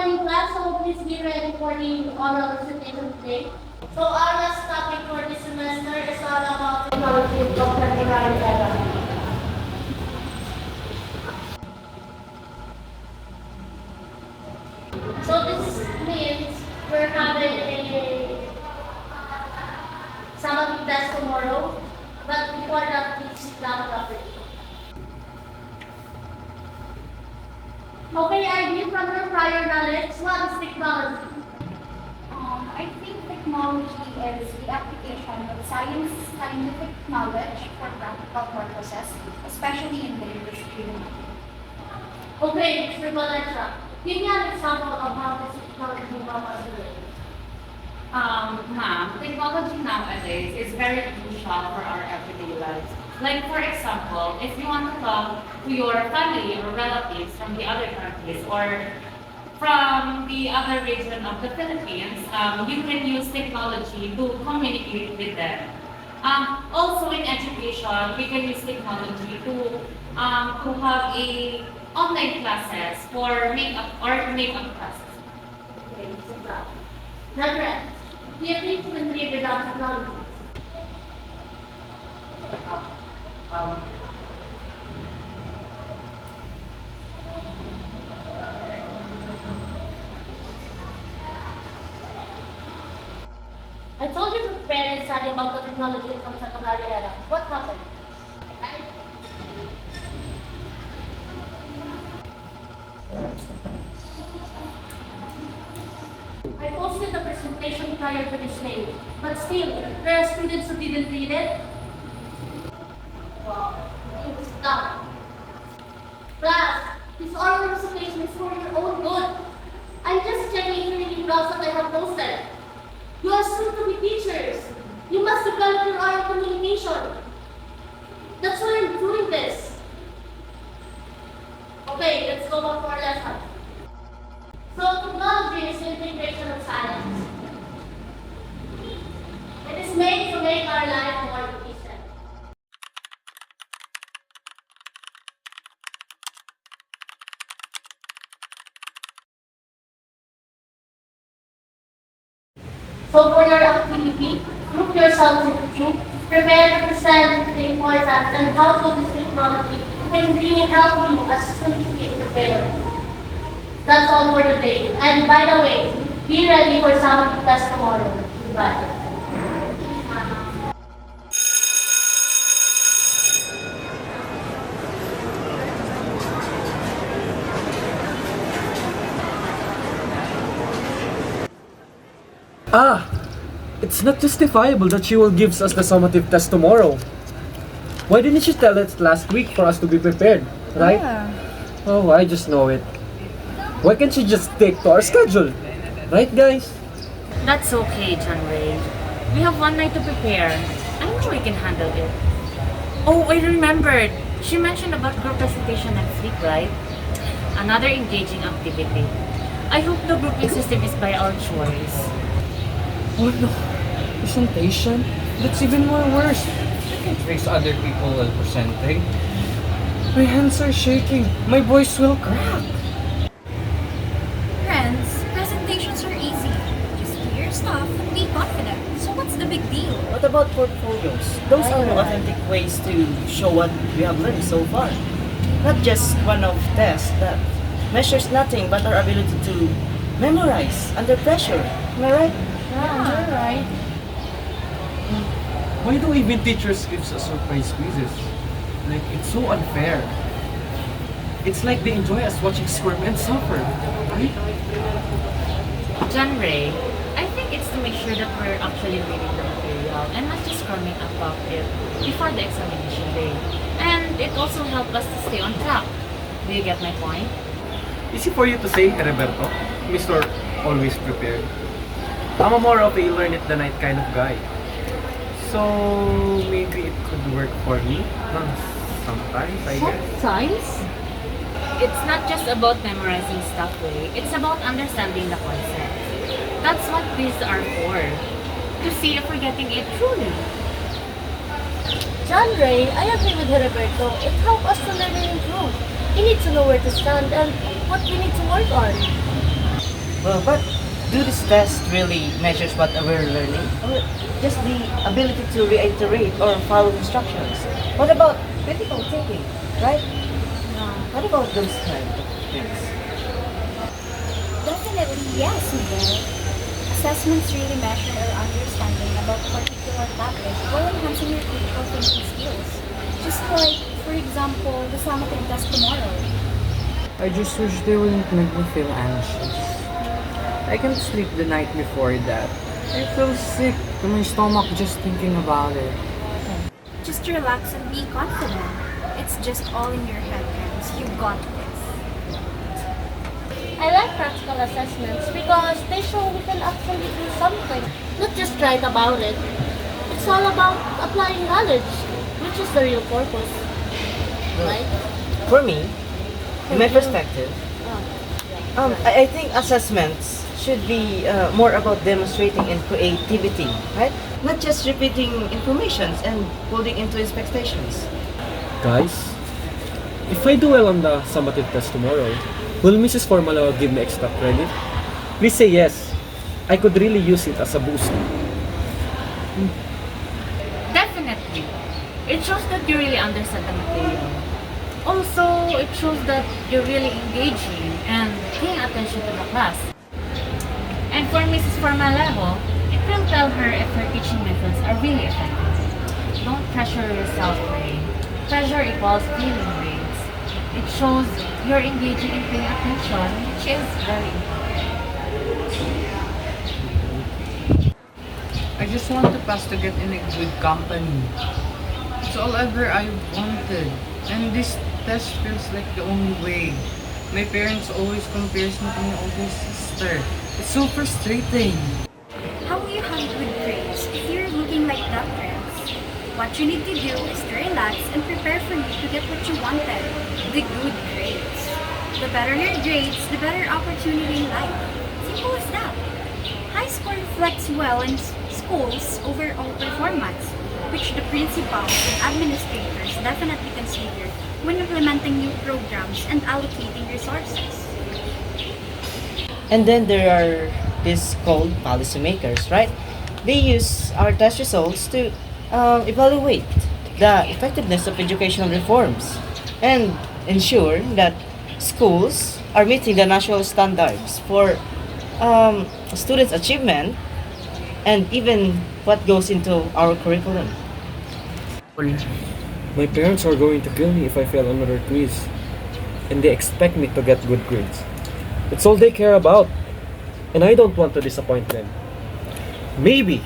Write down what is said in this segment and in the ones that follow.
morning class, so please be ready for the oral presentation today. So our last topic for this semester is all about technology of contemporary era. So this means we're having a summative test tomorrow, but before that, please sit down properly. Okay, Aivee, from your prior knowledge, what is technology? I think technology is the application of science, scientific knowledge for practical purposes, especially in the industry. Okay, Mr. Valencia, give me an example of how this technology will help us today. Ma'am, technology nowadays is very crucial for our everyday lives. Like for example, if you want to talk to your family or relatives from the other countries or from the other region of the Philippines, you can use technology to communicate with them. Also in education, we can use technology to have a online classes for makeup classes. Okay, so that. Now, Renz, do you think we can live without technology? Um, I told you to prepare and study about the technology of contemporary era. What happened? I posted the presentation prior to this day, but still, there are students who didn't read it. Wow, it was dumb. Class, this oral presentation is for your own good. I'm just checking if you really browse what I have posted. You are soon to be teachers. You must develop your oral communication. That's why I'm doing this. Okay, let's go back to our lesson. So technology is the integration of science. It is made to make our life more efficient. So for your activity, group yourselves into two, prepare to present the importance and how to this technology can really help you as students get prepared. That's all for today. And by the way, be ready for some test tomorrow. Goodbye. it's not justifiable that she will give us the summative test tomorrow. Why didn't she tell us last week for us to be prepared, right? Oh, I just know it. Why can't she just stick to our schedule? Right, guys? That's okay, John Ray. We have one night to prepare. I'm sure we can handle it. Oh, I remembered. She mentioned about group presentation next week, right? Another engaging activity. I hope the grouping system is by our choice. Oh no. Presentation? That's even more worse. I can trace other people while presenting. My hands are shaking. My voice will crack. Friends, presentations are easy. Just do your stuff and be confident. So what's the big deal? What about portfolios? Those are authentic ways to show what we have learned so far. Not just one-off tests that measures nothing but our ability to memorize under pressure. Am I right? Yeah, you're right. Why do even teachers give us surprise quizzes? Like, it's so unfair. It's like they enjoy us watching squirmen suffer, right? John Ray, I think it's to make sure that we're actually reading the material and not just cramming about it before the examination day. And it also helps us to stay on track. Do you get my point? Easy for you to say, Heriberto, Mr. Always Prepared. I'm a more of a learn it the night kind of guy. So maybe it could work for me. Sometimes, I guess. Sometimes? It's not just about memorizing stuff, Ray. It's about understanding the concept. That's what quizzes are for. To see if we're getting it truly. John Ray, I agree with Heriberto. It helps us to learn and improve. We need to know where to stand and what we need to work on. Well, but do this test really measures what we're learning? Or just the ability to reiterate or follow instructions? What about critical thinking, right? What about those kind of things? Definitely yes, Miguel. Assessments really measure our understanding about a particular topic while enhancing your critical thinking skills. Just like, for example, the summative test tomorrow. I just wish they wouldn't make me feel anxious. I can't sleep the night before that. I feel sick to my stomach just thinking about it. Just relax and be confident. It's just all in your head, Renz. You got this. I like practical assessments because they show we can actually do something, not just write about it. It's all about applying knowledge, which is the real purpose, right? For me, in my perspective, I think assessments should be more about demonstrating in creativity, right? Not just repeating information and putting into expectations. Guys, if I do well on the summative test tomorrow, will Mrs. Formalejo give me extra credit? Please say yes. I could really use it as a boost. Definitely. It shows that you really understand the material. Also, it shows that you're really engaging and paying attention to the class. And for Mrs. Formalejo, it will tell her if her teaching methods are really effective. Don't pressure yourself, Ray. Pressure equals failing grades. It shows you're engaging and paying attention, which is very important. I just want to pass to get in a good company. It's all ever I wanted. And this test feels like the only way. My parents always compares me to my older sister. It's so frustrating. How will you have good grades if you're looking like that, Renz? What you need to do is to relax and prepare for you to get what you wanted, the good grades. The better your grades, the better opportunity in life. Simple as that. High score reflects well in schools' overall performance, which the principals and administrators definitely consider when implementing new programs and allocating resources. And then there are these called policymakers, right? They use our test results to evaluate the effectiveness of educational reforms and ensure that schools are meeting the national standards for students' achievement and even what goes into our curriculum. My parents are going to kill me if I fail another quiz. And they expect me to get good grades. It's all they care about. And I don't want to disappoint them. Maybe,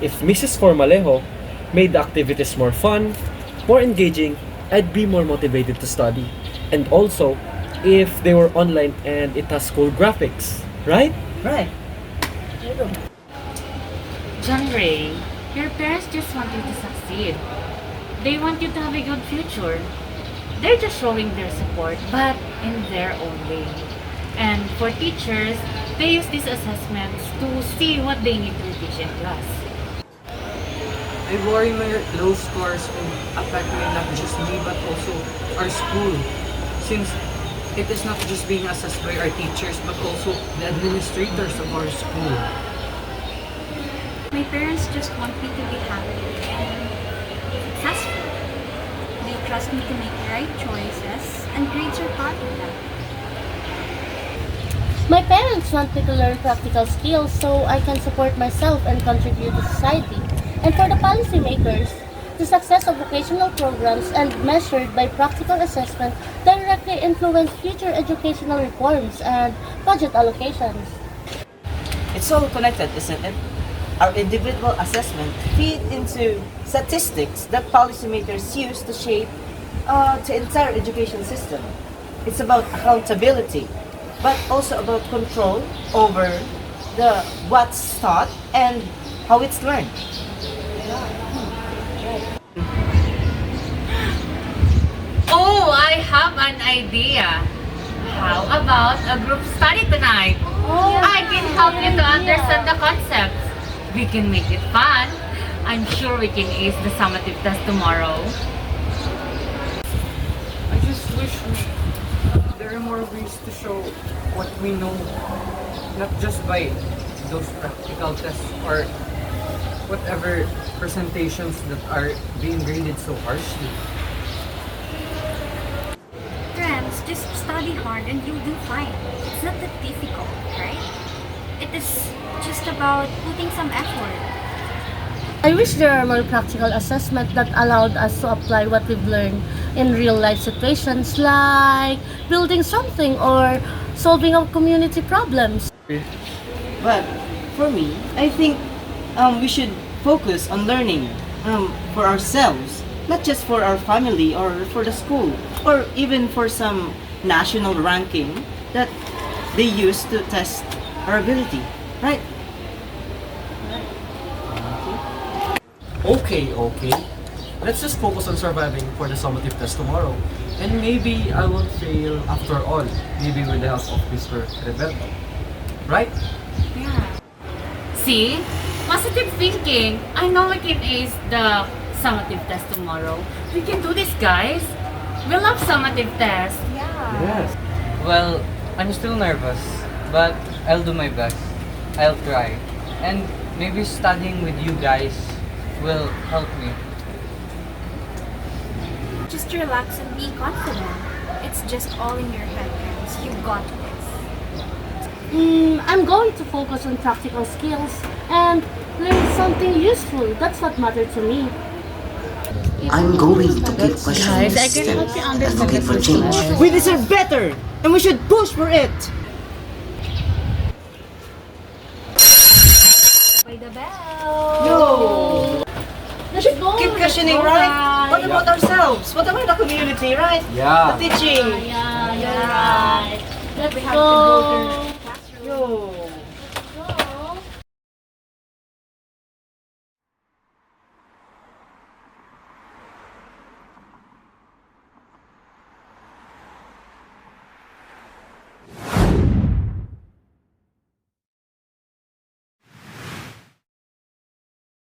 if Mrs. Formalejo made the activities more fun, more engaging, I'd be more motivated to study. And also, if they were online and it has cool graphics, right? Right. John Ray, your parents just want you to succeed. They want you to have a good future. They're just showing their support, but in their own way. And for teachers, they use these assessments to see what they need to teach in class. I worry my low scores will affect me not just me but also our school. Since it is not just being assessed by our teachers but also the administrators of our school. My parents just want me to be happy and successful. They trust me to make the right choices, and grades are part of that. My parents want me to learn practical skills so I can support myself and contribute to society. And for the policymakers, the success of vocational programs and measured by practical assessment directly influence future educational reforms and budget allocations. It's all connected, isn't it? Our individual assessment feed into statistics that policymakers use to shape the entire education system. It's about accountability, but also about control over the what's taught and how it's learned. Oh, I have an idea. How about a group study tonight? I can help you to understand the concepts. We can make it fun. I'm sure we can ace the summative test tomorrow. I just wish there are more ways to show what we know, not just by those practical tests or whatever presentations that are being graded so harshly. Friends, just study hard and you'll do fine. It's not that difficult, right? It is just about putting some effort. I wish there are more practical assessments that allowed us to apply what we've learned in real life situations like building something or solving our community problems. But for me, I think we should focus on learning for ourselves, not just for our family or for the school, or even for some national ranking that they use to test our ability, right? Okay. Let's just focus on surviving for the summative test tomorrow. And maybe I won't fail after all. Maybe with the help of Mr. Heriberto. Right? Yeah. See? Positive thinking. I know we can ace the summative test tomorrow. We can do this, guys. We love summative tests. Yeah. Yes. Well, I'm still nervous, but I'll do my best. I'll try. And maybe studying with you guys will help me. Just relax and be confident. It's just all in your head, friends. You got this. I'm going to focus on practical skills and learn something useful. That's what matters to me. I'm going to keep questioning the system and advocate for change. We deserve better, and we should push for it. By the bell. No. Let's go. Keep questioning, right? What about ourselves? What about the community, right? Yeah. The teaching. Yeah, you're right. Let's go.